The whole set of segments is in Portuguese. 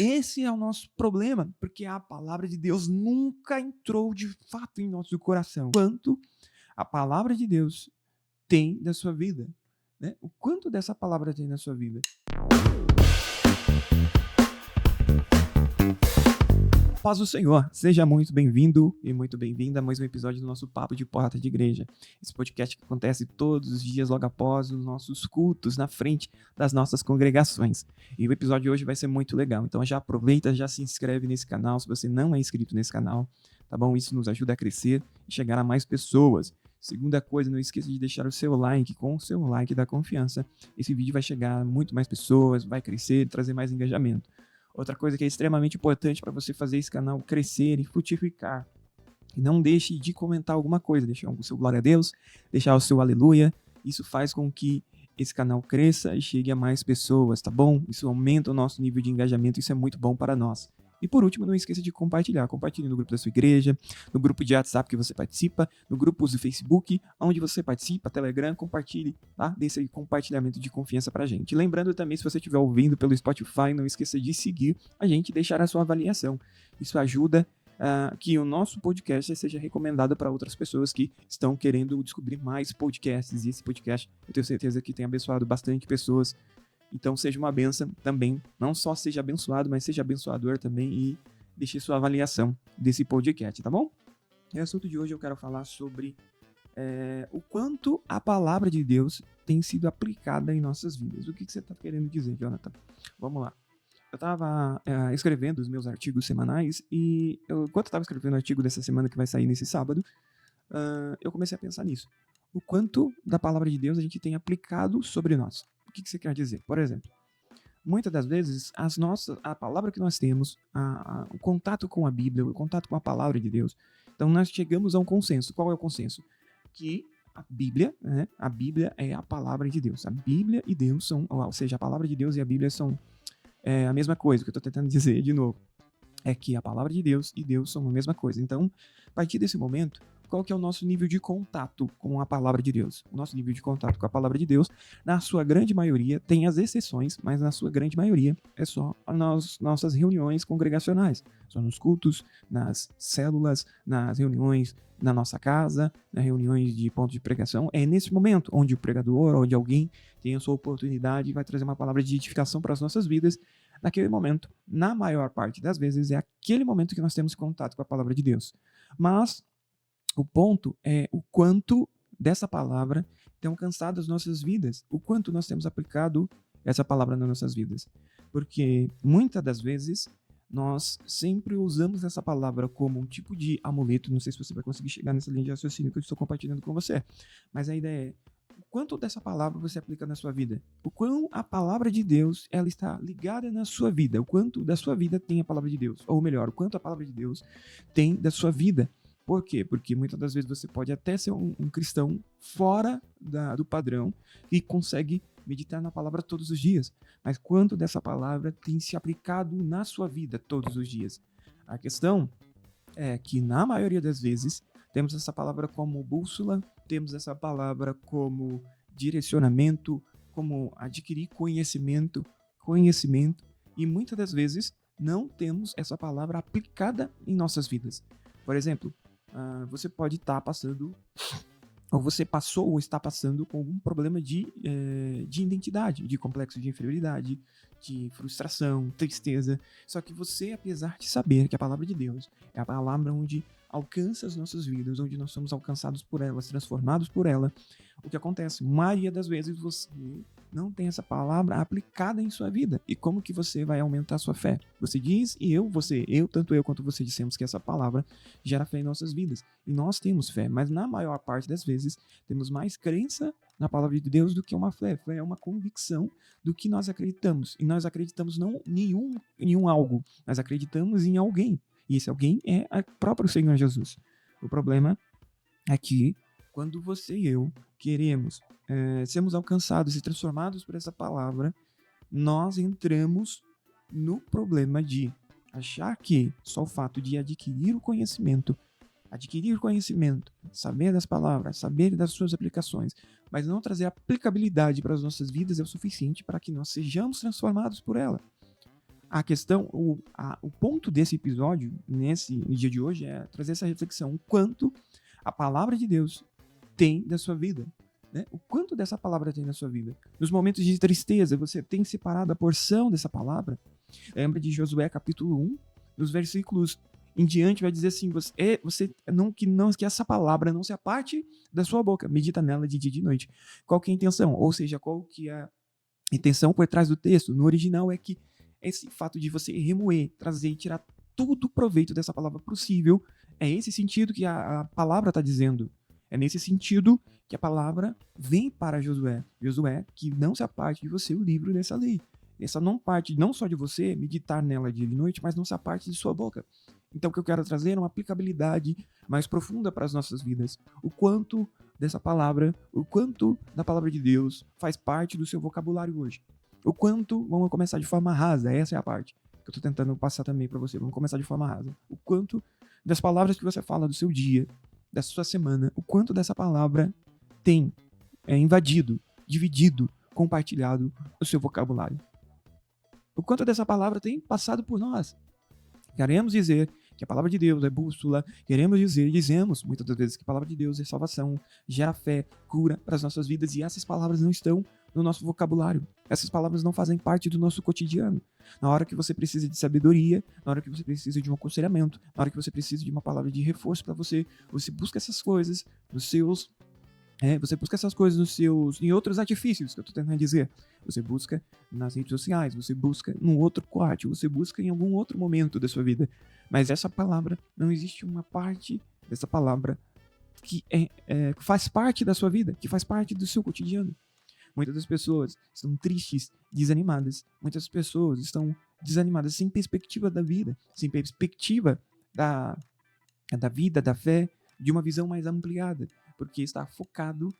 Esse é o nosso problema, porque a palavra de Deus nunca entrou de fato em nosso coração. Quanto a palavra de Deus tem da sua vida, né? O quanto dessa palavra tem na sua vida. Paz do Senhor, seja muito bem-vindo e muito bem-vinda a mais um episódio do nosso Papo de Porta de Igreja. Esse podcast que acontece todos os dias logo após os nossos cultos na frente das nossas congregações. E o episódio de hoje vai ser muito legal, então já aproveita, já se inscreve nesse canal se você não é inscrito nesse canal, tá bom? Isso nos ajuda a crescer e chegar a mais pessoas. Segunda coisa, não esqueça de deixar o seu like. Com o seu like da confiança, esse vídeo vai chegar a muito mais pessoas, vai crescer e trazer mais engajamento. Outra coisa que é extremamente importante para você fazer esse canal crescer e frutificar. E não deixe de comentar alguma coisa, deixar o seu glória a Deus, deixar o seu aleluia. Isso faz com que esse canal cresça e chegue a mais pessoas, tá bom? Isso aumenta o nosso nível de engajamento, isso é muito bom para nós. E por último, não esqueça de compartilhar. Compartilhe no grupo da sua igreja, no grupo de WhatsApp que você participa, no grupo do Facebook, onde você participa, Telegram, compartilhe, tá? Dê esse compartilhamento de confiança pra gente. Lembrando também, se você estiver ouvindo pelo Spotify, não esqueça de seguir a gente e deixar a sua avaliação. Isso ajuda que o nosso podcast seja recomendado para outras pessoas que estão querendo descobrir mais podcasts. E esse podcast, eu tenho certeza que tem abençoado bastante pessoas. Então seja uma bênção também, não só seja abençoado, mas seja abençoador também e deixe sua avaliação desse podcast, tá bom? E o assunto de hoje eu quero falar sobre o quanto a palavra de Deus tem sido aplicada em nossas vidas. O que você está querendo dizer, Jonathan? Vamos lá. Eu estava escrevendo os meus artigos semanais e enquanto eu estava escrevendo o artigo dessa semana que vai sair nesse sábado, eu comecei a pensar nisso. O quanto da palavra de Deus a gente tem aplicado sobre nós. O que você quer dizer? Por exemplo, muitas das vezes a palavra que nós temos, o contato com a Bíblia, o contato com a palavra de Deus, então nós chegamos a um consenso. Qual é o consenso? Que a Bíblia, né? A Bíblia é a palavra de Deus. A Bíblia e Deus são, ou seja, a palavra de Deus e a Bíblia são a mesma coisa. O que eu estou tentando dizer de novo é que a palavra de Deus e Deus são a mesma coisa. Então, a partir desse momento, qual que é o nosso nível de contato com a palavra de Deus? O nosso nível de contato com a palavra de Deus, na sua grande maioria, tem as exceções, mas na sua grande maioria é só nas nossas reuniões congregacionais. Só nos cultos, nas células, nas reuniões na nossa casa, nas reuniões de ponto de pregação. É nesse momento onde o pregador, onde alguém tem a sua oportunidade e vai trazer uma palavra de edificação para as nossas vidas. Naquele momento, na maior parte das vezes, é aquele momento que nós temos contato com a palavra de Deus. Mas o ponto é o quanto dessa palavra tem alcançado as nossas vidas, o quanto nós temos aplicado essa palavra nas nossas vidas. Porque muitas das vezes nós sempre usamos essa palavra como um tipo de amuleto. Não sei se você vai conseguir chegar nessa linha de raciocínio que eu estou compartilhando com você, mas a ideia é o quanto dessa palavra você aplica na sua vida, o quão a palavra de Deus ela está ligada na sua vida, o quanto da sua vida tem a palavra de Deus, ou melhor, o quanto a palavra de Deus tem da sua vida. Por quê? Porque muitas das vezes você pode até ser um cristão fora do padrão e consegue meditar na palavra todos os dias. Mas quanto dessa palavra tem se aplicado na sua vida todos os dias? A questão é que, na maioria das vezes, temos essa palavra como bússola, temos essa palavra como direcionamento, como adquirir conhecimento, e muitas das vezes não temos essa palavra aplicada em nossas vidas. Por exemplo, você pode estar passando, ou você passou ou está passando com algum problema de identidade, de complexo de inferioridade, de frustração, tristeza. Só que você, apesar de saber que a palavra de Deus é a palavra onde alcança as nossas vidas, onde nós somos alcançados por ela, transformados por ela, o que acontece? Maioria das vezes você não tem essa palavra aplicada em sua vida. E como que você vai aumentar a sua fé? Você diz e tanto eu quanto você dissemos que essa palavra gera fé em nossas vidas. E nós temos fé, mas na maior parte das vezes temos mais crença na palavra de Deus do que uma fé. Fé é uma convicção do que nós acreditamos. E nós acreditamos não em um algo, nós acreditamos em alguém. E esse alguém é o próprio Senhor Jesus. O problema é que quando você e eu queremos sermos alcançados e transformados por essa palavra, nós entramos no problema de achar que só o fato de adquirir conhecimento, saber das palavras, saber das suas aplicações, mas não trazer aplicabilidade para as nossas vidas é o suficiente para que nós sejamos transformados por ela. A questão, o ponto desse episódio, no dia de hoje, é trazer essa reflexão. O quanto a palavra de Deus tem da sua vida. Né? O quanto dessa palavra tem na sua vida. Nos momentos de tristeza, você tem separado a porção dessa palavra. Lembra de Josué capítulo 1, nos versículos em diante, vai dizer assim: que essa palavra não se aparte da sua boca, medita nela de dia e de noite. Qual que é a intenção? Ou seja, qual que é a intenção por trás do texto? No original é que esse fato de você remoer, trazer e tirar todo o proveito dessa palavra possível, é esse sentido que a palavra está dizendo. É nesse sentido que a palavra vem para Josué. Josué, que não se aparte de você o livro dessa lei. Essa não parte não só de você meditar nela dia e noite, mas não se aparte de sua boca. Então o que eu quero trazer é uma aplicabilidade mais profunda para as nossas vidas. O quanto dessa palavra, o quanto da palavra de Deus faz parte do seu vocabulário hoje. O quanto, vamos começar de forma rasa, essa é a parte que eu estou tentando passar também para você. Vamos começar de forma rasa. O quanto das palavras que você fala do seu dia, da sua semana, o quanto dessa palavra tem invadido, dividido, compartilhado o seu vocabulário. O quanto dessa palavra tem passado por nós. Queremos dizer que a palavra de Deus é bússola, dizemos muitas das vezes que a palavra de Deus é salvação, gera fé, cura para as nossas vidas, e essas palavras não estão no nosso vocabulário. Essas palavras não fazem parte do nosso cotidiano. Na hora que você precisa de sabedoria, na hora que você precisa de um aconselhamento, na hora que você precisa de uma palavra de reforço para você, você busca essas coisas em outros artifícios que eu estou tentando dizer. Você busca nas redes sociais, você busca num outro quarto, você busca em algum outro momento da sua vida. Mas essa palavra, não existe uma parte dessa palavra que faz parte da sua vida, que faz parte do seu cotidiano. Muitas das pessoas estão tristes, desanimadas. Muitas pessoas estão desanimadas sem perspectiva da vida, sem perspectiva da vida, da fé, de uma visão mais ampliada, porque está focado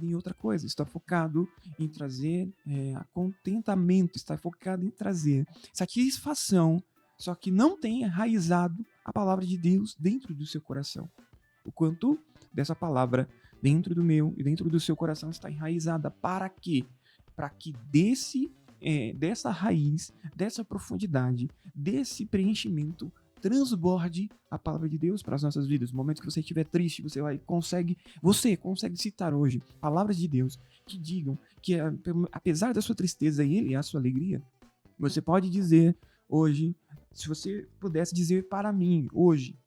em outra coisa, está focado em trazer contentamento, está focado em trazer satisfação, só que não tem enraizado a palavra de Deus dentro do seu coração. O quanto dessa palavra dentro do meu e dentro do seu coração está enraizada. Para quê? Para que dessa raiz, dessa profundidade, desse preenchimento, transborde a palavra de Deus para as nossas vidas. No momento que você estiver triste, você consegue citar hoje palavras de Deus que digam que, apesar da sua tristeza, Ele é a sua alegria. Você pode dizer hoje, se você pudesse dizer para mim hoje,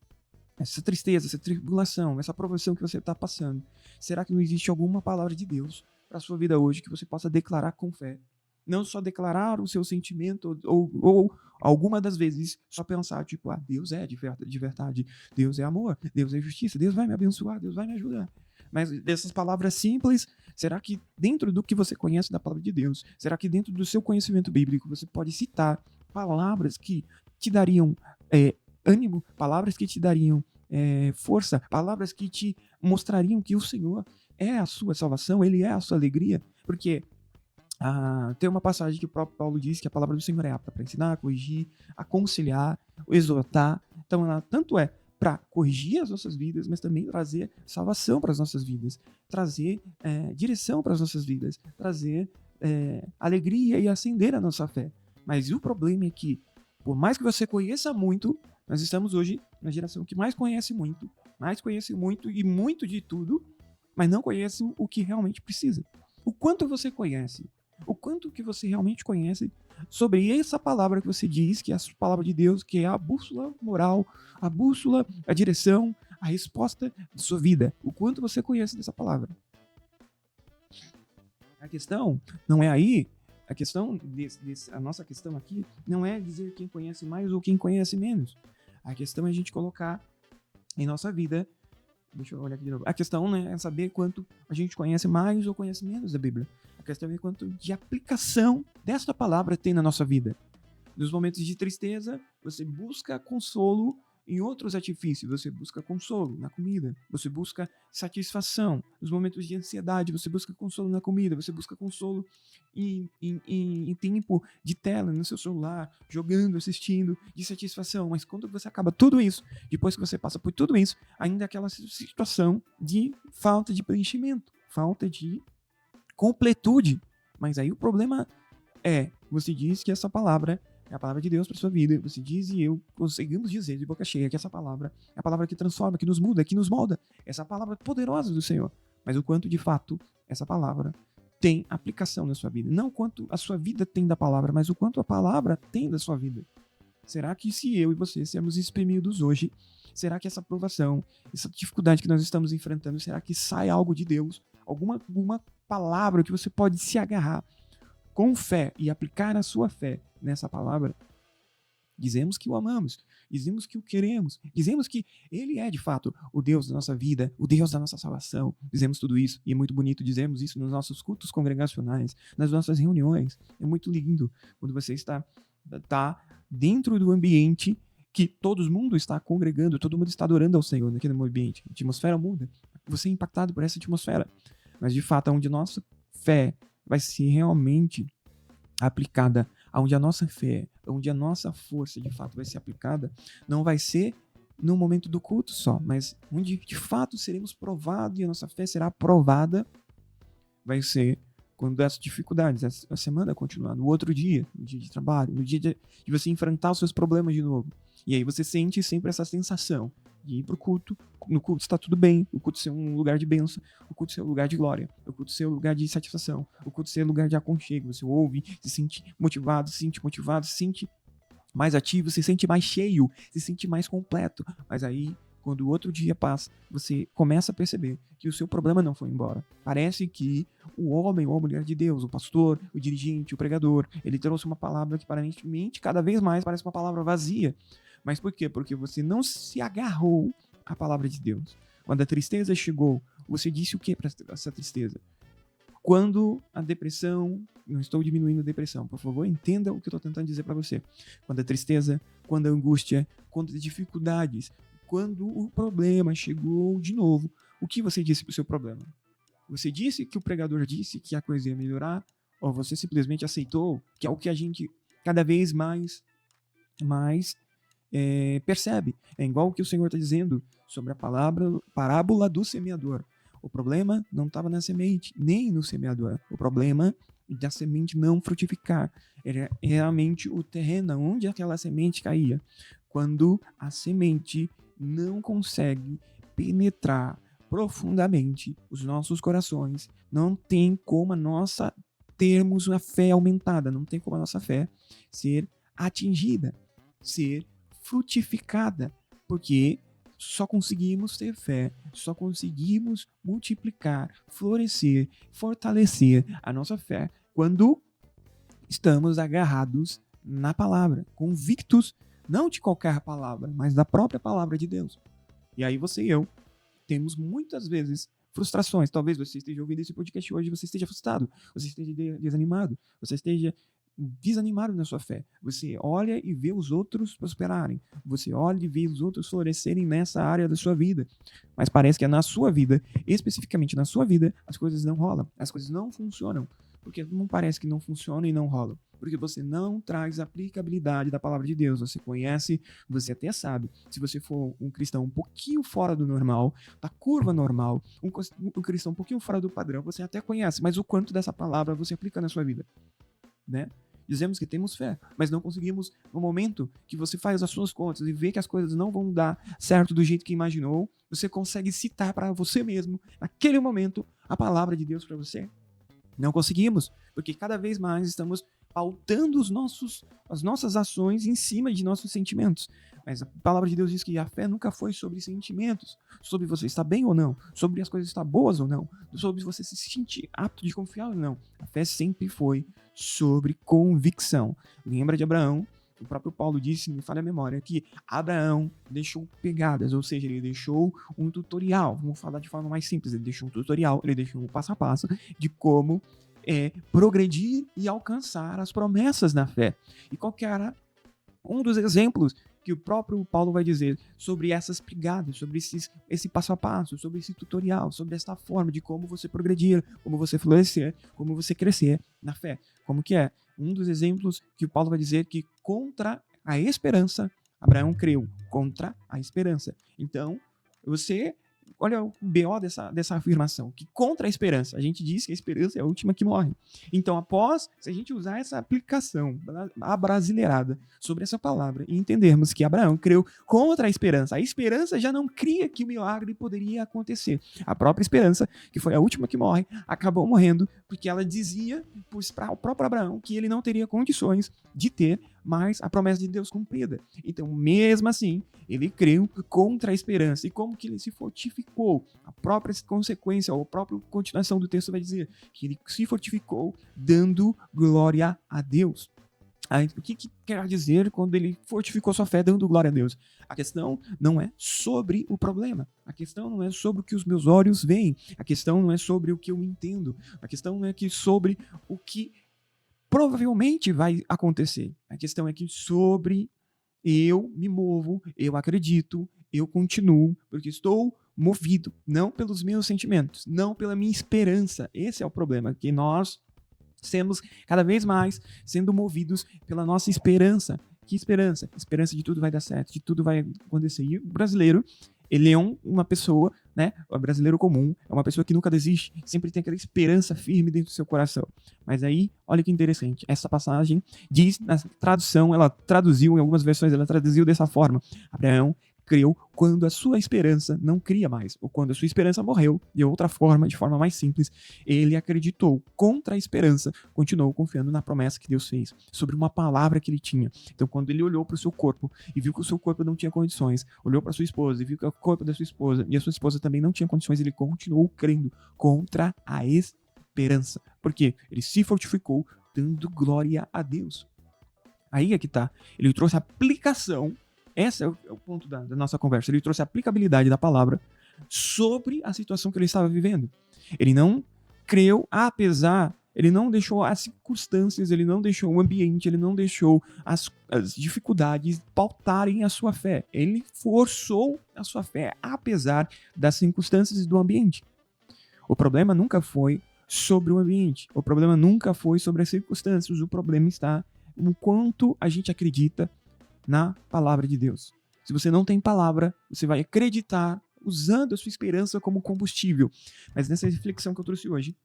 essa tristeza, essa tribulação, essa provação que você está passando, será que não existe alguma palavra de Deus para a sua vida hoje que você possa declarar com fé? Não só declarar o seu sentimento ou alguma das vezes só pensar, tipo, Deus é de verdade, Deus é amor, Deus é justiça, Deus vai me abençoar, Deus vai me ajudar. Mas dessas palavras simples, será que dentro do que você conhece da palavra de Deus, será que dentro do seu conhecimento bíblico você pode citar palavras que te dariam ânimo, palavras que te dariam força, palavras que te mostrariam que o Senhor é a sua salvação, Ele é a sua alegria? Porque tem uma passagem que o próprio Paulo diz que a palavra do Senhor é apta para ensinar, corrigir, aconselhar, exortar. Então, ela tanto é para corrigir as nossas vidas, mas também trazer salvação para as nossas vidas, trazer direção para as nossas vidas, trazer alegria e acender a nossa fé. Mas o problema é que, por mais que você conheça muito, nós estamos hoje na geração que mais conhece muito e muito de tudo, mas não conhece o que realmente precisa. O quanto você conhece? O quanto que você realmente conhece sobre essa palavra que você diz, que é a palavra de Deus, que é a bússola moral, a bússola, a direção, a resposta da sua vida. O quanto você conhece dessa palavra? A questão não é aí, a nossa questão aqui não é dizer quem conhece mais ou quem conhece menos. A questão é a gente colocar em nossa vida. Deixa eu olhar aqui de novo. A questão, né, é saber quanto a gente conhece mais ou conhece menos da Bíblia. A questão é quanto de aplicação desta palavra tem na nossa vida. Nos momentos de tristeza, você busca consolo em outros artifícios. Você busca consolo na comida. Você busca satisfação. Nos momentos de ansiedade, você busca consolo na comida. Você busca consolo em tempo de tela, no seu celular, jogando, assistindo, de satisfação. Mas quando você acaba tudo isso, depois que você passa por tudo isso, ainda é aquela situação de falta de preenchimento, falta de completude. Mas aí o problema você diz que essa palavra é a palavra de Deus para sua vida. Você diz e eu conseguimos dizer de boca cheia que essa palavra é a palavra que transforma, que nos muda, que nos molda. Essa palavra poderosa do Senhor. Mas o quanto, de fato, essa palavra tem aplicação na sua vida. Não o quanto a sua vida tem da palavra, mas o quanto a palavra tem da sua vida. Será que se eu e você sermos espremidos hoje, será que essa provação, essa dificuldade que nós estamos enfrentando, será que sai algo de Deus? Alguma palavra que você pode se agarrar com fé e aplicar a sua fé nessa palavra? Dizemos que o amamos, dizemos que o queremos, dizemos que Ele é de fato o Deus da nossa vida, o Deus da nossa salvação. Dizemos tudo isso e é muito bonito dizermos isso nos nossos cultos congregacionais, nas nossas reuniões. É muito lindo quando você está dentro do ambiente que todo mundo está congregando, todo mundo está adorando ao Senhor naquele ambiente. A atmosfera muda, você é impactado por essa atmosfera. Mas de fato, onde a nossa fé vai ser realmente aplicada, onde a nossa fé, onde a nossa força de fato vai ser aplicada, não vai ser no momento do culto só, mas onde de fato seremos provados e a nossa fé será aprovada, vai ser quando as dificuldades, a semana continuar, no outro dia, no dia de trabalho, no dia de você enfrentar os seus problemas de novo. E aí você sente sempre essa sensação de ir pro culto, no culto está tudo bem, o culto ser um lugar de bênção, o culto ser um lugar de glória, o culto ser um lugar de satisfação, o culto ser um lugar de aconchego, você ouve, se sente motivado, se sente mais ativo, se sente mais cheio, se sente mais completo. Mas aí, quando o outro dia passa, você começa a perceber que o seu problema não foi embora. Parece que o homem ou a mulher de Deus, o pastor, o dirigente, o pregador, ele trouxe uma palavra que aparentemente cada vez mais parece uma palavra vazia. Mas por quê? Porque você não se agarrou à palavra de Deus. Quando a tristeza chegou, você disse o que para essa tristeza? Quando a depressão, não estou diminuindo a depressão, por favor, entenda o que eu estou tentando dizer para você. Quando a tristeza, quando a angústia, quando as dificuldades, quando o problema chegou de novo, o que você disse para o seu problema? Você disse que o pregador disse que a coisa ia melhorar? Ou você simplesmente aceitou, que é o que a gente cada vez mais percebe? É igual o que o Senhor está dizendo sobre a parábola do semeador. O problema não estava na semente, nem no semeador. O problema da semente não frutificar era realmente o terreno onde aquela semente caía. Quando a semente não consegue penetrar profundamente os nossos corações, não tem como termos uma fé aumentada, não tem como a nossa fé ser atingida, ser frutificada, porque só conseguimos ter fé, só conseguimos multiplicar, florescer, fortalecer a nossa fé quando estamos agarrados na palavra, convictos não de qualquer palavra, mas da própria palavra de Deus. E aí você e eu temos muitas vezes frustrações. Talvez você esteja ouvindo esse podcast hoje e você esteja frustrado, você esteja desanimado, você esteja desanimado na sua fé. Você olha e vê os outros prosperarem. Você olha e vê os outros florescerem nessa área da sua vida. Mas parece que é na sua vida, especificamente na sua vida, as coisas não rolam. As coisas não funcionam. Porque não parece que não funciona e não rola. Porque você não traz a aplicabilidade da palavra de Deus. Você conhece, você até sabe. Se você for um cristão um pouquinho fora do normal, da curva normal, um cristão um pouquinho fora do padrão, você até conhece. Mas o quanto dessa palavra você aplica na sua vida, né? Dizemos que temos fé, mas não conseguimos, no momento que você faz as suas contas e vê que as coisas não vão dar certo do jeito que imaginou, você consegue citar para você mesmo, naquele momento, a palavra de Deus para você. Não conseguimos, porque cada vez mais estamos pautando as nossas ações em cima de nossos sentimentos. Mas a palavra de Deus diz que a fé nunca foi sobre sentimentos, sobre você estar bem ou não, sobre as coisas estar boas ou não, sobre você se sentir apto de confiar ou não. A fé sempre foi sobre convicção. Lembra de Abraão? O próprio Paulo disse, me falha a memória, que Abraão deixou pegadas, ou seja, ele deixou um tutorial, vamos falar de forma mais simples, ele deixou um tutorial, ele deixou um passo a passo de como progredir e alcançar as promessas na fé. E qual que era um dos exemplos que o próprio Paulo vai dizer sobre essas pegadas, sobre esse passo a passo, sobre esse tutorial, sobre essa forma de como você progredir, como você florescer, como você crescer na fé. Como que é? Um dos exemplos que o Paulo vai dizer que contra a esperança, Abraão creu contra a esperança. Então, você olha o BO dessa afirmação, que contra a esperança. A gente diz que a esperança é a última que morre. Então, se a gente usar essa aplicação abrasileirada sobre essa palavra e entendermos que Abraão creu contra a esperança já não cria que o milagre poderia acontecer. A própria esperança, que foi a última que morre, acabou morrendo porque ela dizia para o próprio Abraão que ele não teria condições de ter mais a promessa de Deus cumprida. Então, mesmo assim, ele creu contra a esperança. E como que ele se fortificou? A própria consequência, ou a própria continuação do texto vai dizer que ele se fortificou dando glória a Deus. Aí, o que quer dizer quando ele fortificou sua fé dando glória a Deus? A questão não é sobre o problema. A questão não é sobre o que os meus olhos veem. A questão não é sobre o que eu entendo. A questão não é sobre o que provavelmente vai acontecer. A questão é que sobre eu me movo, eu acredito, eu continuo, porque estou movido, não pelos meus sentimentos, não pela minha esperança. Esse é o problema, que nós temos cada vez mais sendo movidos pela nossa esperança. Que esperança? Esperança de tudo vai dar certo, de tudo vai acontecer. E o brasileiro, ele é uma pessoa, né? O brasileiro comum é uma pessoa que nunca desiste, sempre tem aquela esperança firme dentro do seu coração. Mas aí, olha que interessante, essa passagem diz, na tradução, ela traduziu, em algumas versões, ela traduziu dessa forma: Abraão creu quando a sua esperança não cria mais, ou quando a sua esperança morreu. De outra forma, de forma mais simples, ele acreditou contra a esperança, continuou confiando na promessa que Deus fez, sobre uma palavra que ele tinha. Então, quando ele olhou para o seu corpo e viu que o seu corpo não tinha condições, olhou para sua esposa e viu que o corpo da sua esposa e a sua esposa também não tinha condições, ele continuou crendo contra a esperança. Por quê? Ele se fortificou dando glória a Deus. Aí é que tá. Ele trouxe a aplicação. Esse é o ponto da nossa conversa. Ele trouxe a aplicabilidade da palavra sobre a situação que ele estava vivendo. Ele não creu, ele não deixou as circunstâncias, ele não deixou o ambiente, ele não deixou as dificuldades pautarem a sua fé. Ele forçou a sua fé, apesar das circunstâncias e do ambiente. O problema nunca foi sobre o ambiente. O problema nunca foi sobre as circunstâncias. O problema está no quanto a gente acredita na palavra de Deus. Se você não tem palavra, você vai acreditar usando a sua esperança como combustível. Mas nessa reflexão que eu trouxe hoje,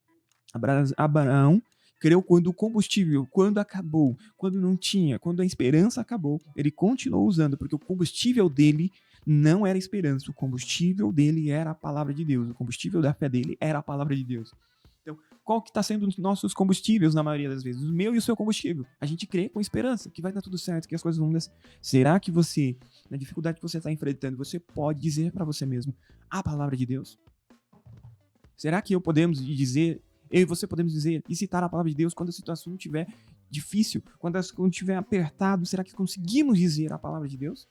Abraão creu quando o combustível, quando acabou, quando não tinha, quando a esperança acabou, ele continuou usando, porque o combustível dele não era esperança, o combustível dele era a palavra de Deus, o combustível da fé dele era a palavra de Deus. Então, qual que está sendo os nossos combustíveis na maioria das vezes? O meu e o seu combustível. A gente crê com esperança que vai dar tudo certo, que as coisas vão dar certo. Será que você, na dificuldade que você está enfrentando, você pode dizer para você mesmo a palavra de Deus? Será que eu e você podemos dizer e citar a palavra de Deus quando a situação estiver difícil, quando estiver apertado? Será que conseguimos dizer a palavra de Deus?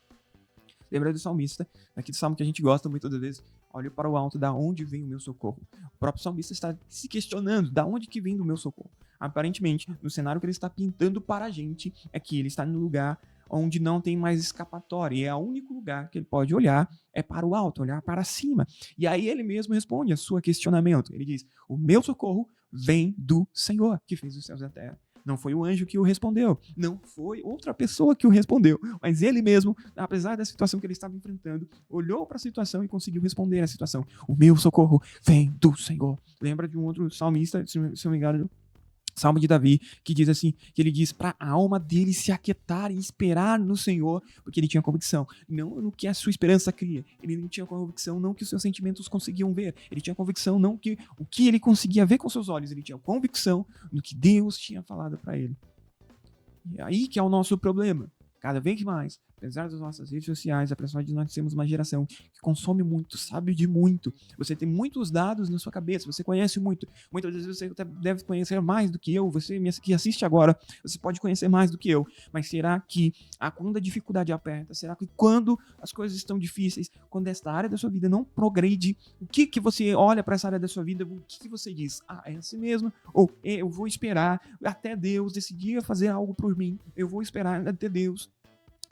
Lembra do salmista, aquele salmo que a gente gosta muitas das vezes: olho para o alto, da onde vem o meu socorro? O próprio salmista está se questionando, da onde que vem o meu socorro? Aparentemente, no cenário que ele está pintando para a gente, é que ele está no lugar onde não tem mais escapatória, e é o único lugar que ele pode olhar é para o alto, olhar para cima. E aí ele mesmo responde a seu questionamento. Ele diz: o meu socorro vem do Senhor, que fez os céus e a terra. Não foi o anjo que o respondeu, não foi outra pessoa que o respondeu, mas ele mesmo, apesar da situação que ele estava enfrentando, olhou para a situação e conseguiu responder à situação. O meu socorro vem do Senhor. Lembra de um outro salmista, se não me engano, Salmo de Davi, que diz assim, que ele diz para a alma dele se aquietar e esperar no Senhor, porque ele tinha convicção, não no que a sua esperança cria, ele não tinha convicção não que os seus sentimentos conseguiam ver, ele tinha convicção não que o que ele conseguia ver com seus olhos, ele tinha convicção no que Deus tinha falado para ele. E aí que é o nosso problema. Cada vez mais, apesar das nossas redes sociais, apesar de nós sermos uma geração que consome muito, sabe de muito, você tem muitos dados na sua cabeça, você conhece muito, muitas vezes você deve conhecer mais do que eu, você que assiste agora, você pode conhecer mais do que eu, mas será que quando a dificuldade aperta, será que quando as coisas estão difíceis, quando esta área da sua vida não progride, o que você olha para essa área da sua vida, o que você diz? É assim mesmo? Ou eu vou esperar até Deus decidir fazer algo por mim, eu vou esperar até Deus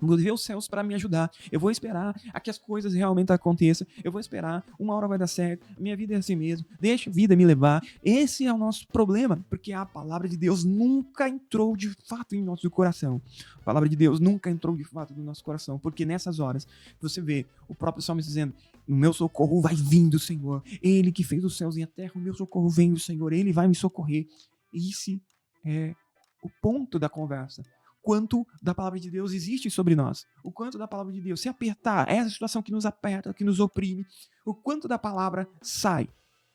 vou ver os céus para me ajudar. Eu vou esperar a que as coisas realmente aconteçam. Eu vou esperar, uma hora vai dar certo. Minha vida é assim mesmo. Deixa a vida me levar. Esse é o nosso problema, porque a palavra de Deus nunca entrou de fato em nosso coração. A palavra de Deus nunca entrou de fato no nosso coração, porque nessas horas você vê o próprio Salmo dizendo: o meu socorro vai vir do Senhor. Ele que fez os céus e a terra, o meu socorro vem do Senhor. Ele vai me socorrer. Esse é o ponto da conversa. Quanto da palavra de Deus existe sobre nós. O quanto da palavra de Deus, se apertar, essa situação que nos aperta, que nos oprime, o quanto da palavra sai.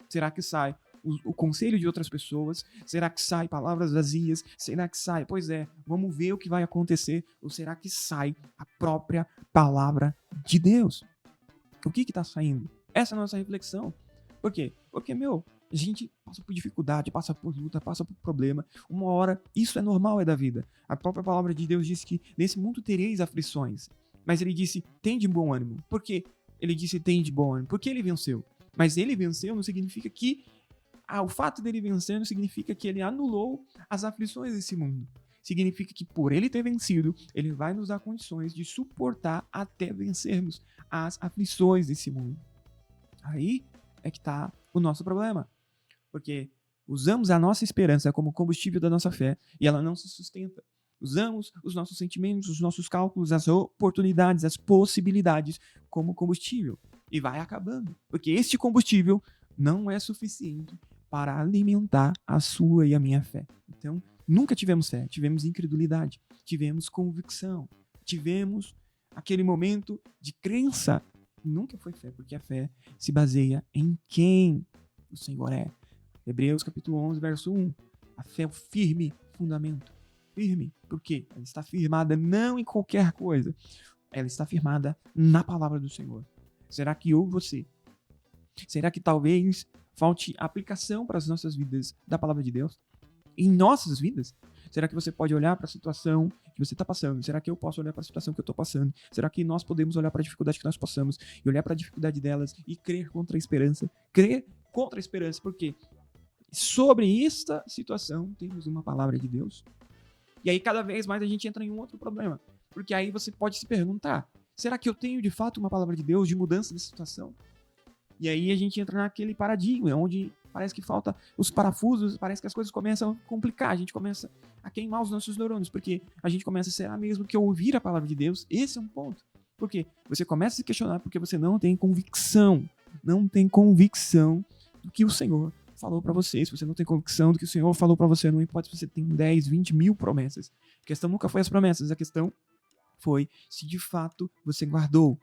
Será que sai o conselho de outras pessoas? Será que sai palavras vazias? Será que sai? Pois é, vamos ver o que vai acontecer. Ou será que sai a própria palavra de Deus? O que está saindo? Essa é a nossa reflexão. Por quê? Porque, a gente passa por dificuldade, passa por luta, passa por problema. Uma hora, isso é normal, é da vida. A própria palavra de Deus diz que nesse mundo tereis aflições. Mas ele disse, tem de bom ânimo. Por quê? Ele disse, tem de bom ânimo. Porque ele venceu. Mas ele venceu não significa que... o fato dele vencer não significa que ele anulou as aflições desse mundo. Significa que por ele ter vencido, ele vai nos dar condições de suportar até vencermos as aflições desse mundo. Aí é que está o nosso problema. Porque usamos a nossa esperança como combustível da nossa fé e ela não se sustenta. Usamos os nossos sentimentos, os nossos cálculos, as oportunidades, as possibilidades como combustível. E vai acabando. Porque este combustível não é suficiente para alimentar a sua e a minha fé. Então, nunca tivemos fé. Tivemos incredulidade. Tivemos convicção. Tivemos aquele momento de crença. Nunca foi fé, porque a fé se baseia em quem o Senhor é. Hebreus capítulo 11, verso 1. A fé é o firme fundamento. Firme. Por quê? Ela está firmada não em qualquer coisa. Ela está firmada na palavra do Senhor. Será que eu e você? Será que talvez falte aplicação para as nossas vidas da palavra de Deus? Em nossas vidas? Será que você pode olhar para a situação que você está passando? Será que eu posso olhar para a situação que eu estou passando? Será que nós podemos olhar para a dificuldade que nós passamos e olhar para a dificuldade delas e crer contra a esperança? Crer contra a esperança, por quê? Sobre esta situação, temos uma palavra de Deus. E aí, cada vez mais, a gente entra em um outro problema. Porque aí você pode se perguntar, será que eu tenho, de fato, uma palavra de Deus de mudança dessa situação? E aí, a gente entra naquele paradigma, onde parece que falta os parafusos, parece que as coisas começam a complicar. A gente começa a queimar os nossos neurônios, porque a gente começa, será mesmo que eu ouvir a palavra de Deus? Esse é um ponto. Por quê? Você começa a se questionar porque você não tem convicção. Não tem convicção do que o Senhor falou para você. Se você não tem convicção do que o Senhor falou para você, não importa se você tem 10, 20 mil promessas. A questão nunca foi as promessas, a questão foi se de fato você guardou,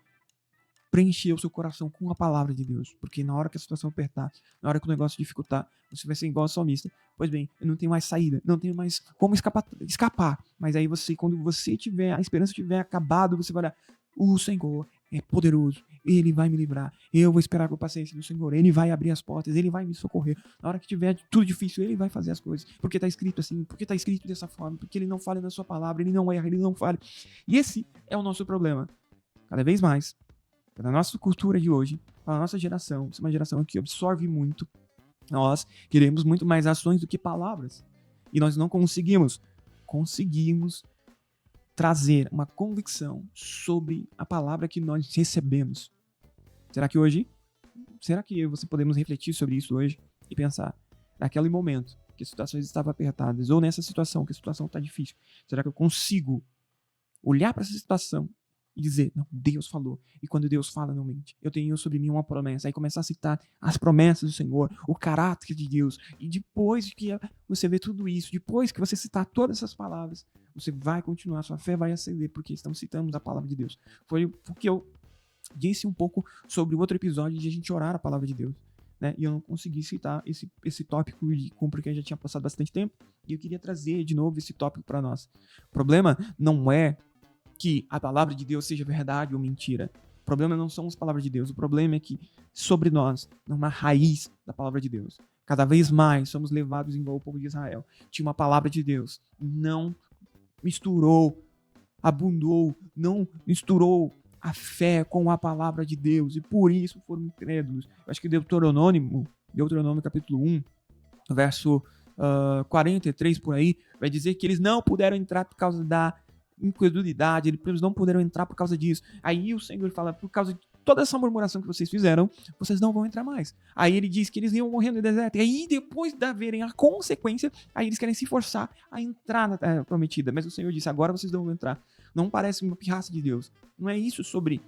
preencheu o seu coração com a palavra de Deus. Porque na hora que a situação apertar, na hora que o negócio dificultar, você vai ser igual ao salmista. Pois bem, eu não tenho mais saída, não tenho mais como escapar. Mas aí quando você tiver, a esperança tiver acabado, você vai olhar, o Senhor é poderoso, Ele vai me livrar, eu vou esperar com paciência no Senhor, Ele vai abrir as portas, Ele vai me socorrer. Na hora que tiver tudo difícil, Ele vai fazer as coisas, porque está escrito assim, porque está escrito dessa forma, porque Ele não falha na sua palavra, Ele não erra, Ele não falha. E esse é o nosso problema. Cada vez mais, na nossa cultura de hoje, a nossa geração, é uma geração que absorve muito, nós queremos muito mais ações do que palavras. E nós não conseguimos trazer uma convicção sobre a palavra que nós recebemos. Será que você podemos refletir sobre isso hoje e pensar, naquele momento que as situações estavam apertadas, ou nessa situação que a situação está difícil, será que eu consigo olhar para essa situação e dizer, não, Deus falou, e quando Deus fala, não mente. Eu tenho sobre mim uma promessa. Aí começar a citar as promessas do Senhor, o caráter de Deus, e depois que você vê tudo isso, depois que você citar todas essas palavras, você vai continuar, sua fé vai acender, porque estamos citando a palavra de Deus. Foi porque eu disse um pouco sobre o outro episódio de a gente orar a palavra de Deus, né? E eu não consegui citar esse tópico porque já tinha passado bastante tempo, e eu queria trazer de novo esse tópico para nós. O problema não é que a palavra de Deus seja verdade ou mentira. O problema não são as palavras de Deus. O problema é que sobre nós, na raiz da palavra de Deus, cada vez mais somos levados igual o povo de Israel. Tinha uma palavra de Deus. Não misturou, abundou, não misturou a fé com a palavra de Deus. E por isso foram incrédulos. Eu acho que Deuteronômio capítulo 1, verso 43 por aí, vai dizer que eles não puderam entrar por causa da incredulidade, eles não puderam entrar por causa disso. Aí o Senhor fala, por causa de toda essa murmuração que vocês fizeram, vocês não vão entrar mais. Aí ele diz que eles iam morrer no deserto. E aí, depois de verem a consequência, aí eles querem se forçar a entrar na terra prometida. Mas o Senhor disse, agora vocês não vão entrar. Não parece uma pirraça de Deus. Não é isso sobre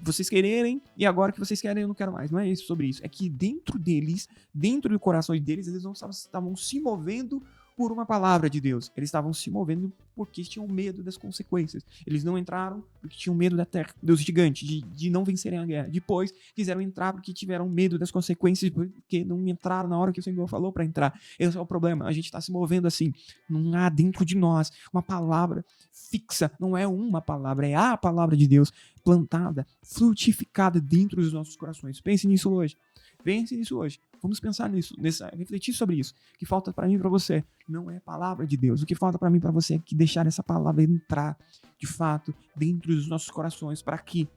vocês quererem e agora que vocês querem eu não quero mais. Não é isso sobre isso. É que dentro deles, dentro do coração deles, eles não estavam se movendo por uma palavra de Deus. Eles estavam se movendo porque tinham medo das consequências. Eles não entraram porque tinham medo da terra, dos gigantes, de não vencerem a guerra. Depois quiseram entrar porque tiveram medo das consequências, porque não entraram na hora que o Senhor falou para entrar. Esse é o problema. A gente está se movendo assim. Não há dentro de nós uma palavra fixa. Não é uma palavra, é a palavra de Deus plantada, frutificada dentro dos nossos corações. Pense nisso hoje. Pense nisso hoje. Vamos pensar nisso, refletir sobre isso. O que falta para mim e para você não é a palavra de Deus. O que falta para mim e para você é que deixar essa palavra entrar, de fato, dentro dos nossos corações, para que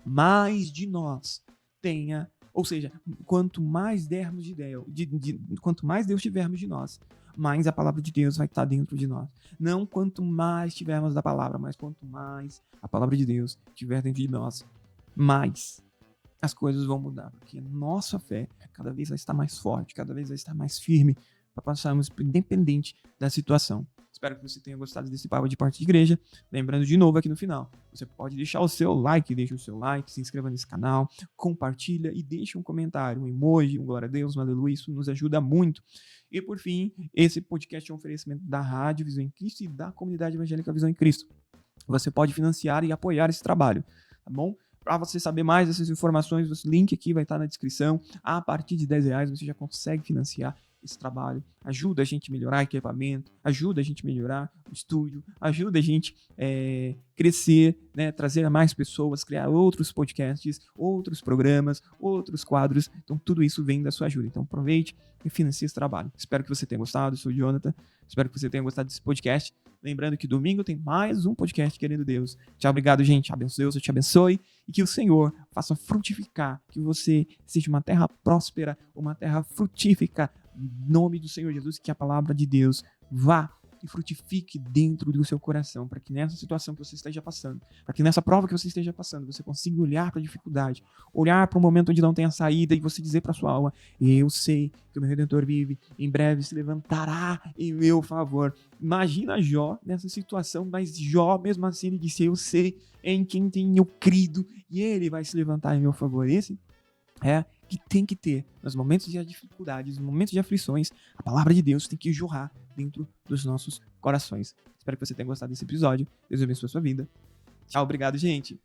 mais de nós tenha, ou seja, quanto mais dermos de Deus, quanto mais Deus tivermos de nós, mais a palavra de Deus vai estar dentro de nós. Não quanto mais tivermos da palavra, mas quanto mais a palavra de Deus estiver dentro de nós, mais as coisas vão mudar, porque nossa fé cada vez vai estar mais forte, cada vez vai estar mais firme para passarmos independente da situação. Espero que você tenha gostado desse papo de parte de igreja. Lembrando de novo aqui no final, você pode deixar o seu like, deixa o seu like, se inscreva nesse canal, compartilha e deixa um comentário, um emoji, um glória a Deus, um aleluia, isso nos ajuda muito. E por fim, esse podcast é um oferecimento da Rádio Visão em Cristo e da comunidade evangélica Visão em Cristo. Você pode financiar e apoiar esse trabalho, tá bom? Para você saber mais dessas informações, o link aqui vai estar na descrição. A partir de R$10 você já consegue financiar esse trabalho. Ajuda a gente a melhorar o equipamento, ajuda a gente a melhorar o estúdio, ajuda a gente crescer, né, trazer mais pessoas, criar outros podcasts, outros programas, outros quadros. Então tudo isso vem da sua ajuda. Então aproveite e financie esse trabalho. Espero que você tenha gostado. Eu sou o Jonathan. Espero que você tenha gostado desse podcast. Lembrando que domingo tem mais um podcast Querendo Deus. Tchau, obrigado, gente. Deus te abençoe e que o Senhor faça frutificar, que você seja uma terra próspera, uma terra frutífica, em nome do Senhor Jesus, que a palavra de Deus vá e frutifique dentro do seu coração, para que nessa situação que você esteja passando, para que nessa prova que você esteja passando, você consiga olhar para a dificuldade, olhar para um momento onde não tem a saída e você dizer para sua alma, eu sei que o meu Redentor vive, em breve se levantará em meu favor. Imagina Jó nessa situação, mas Jó mesmo assim ele disse, eu sei em quem tenho crido e ele vai se levantar em meu favor. Esse é que tem que ter, nos momentos de dificuldades, nos momentos de aflições, a palavra de Deus tem que jorrar dentro dos nossos corações. Espero que você tenha gostado desse episódio. Deus abençoe a sua vida. Tchau, obrigado, gente.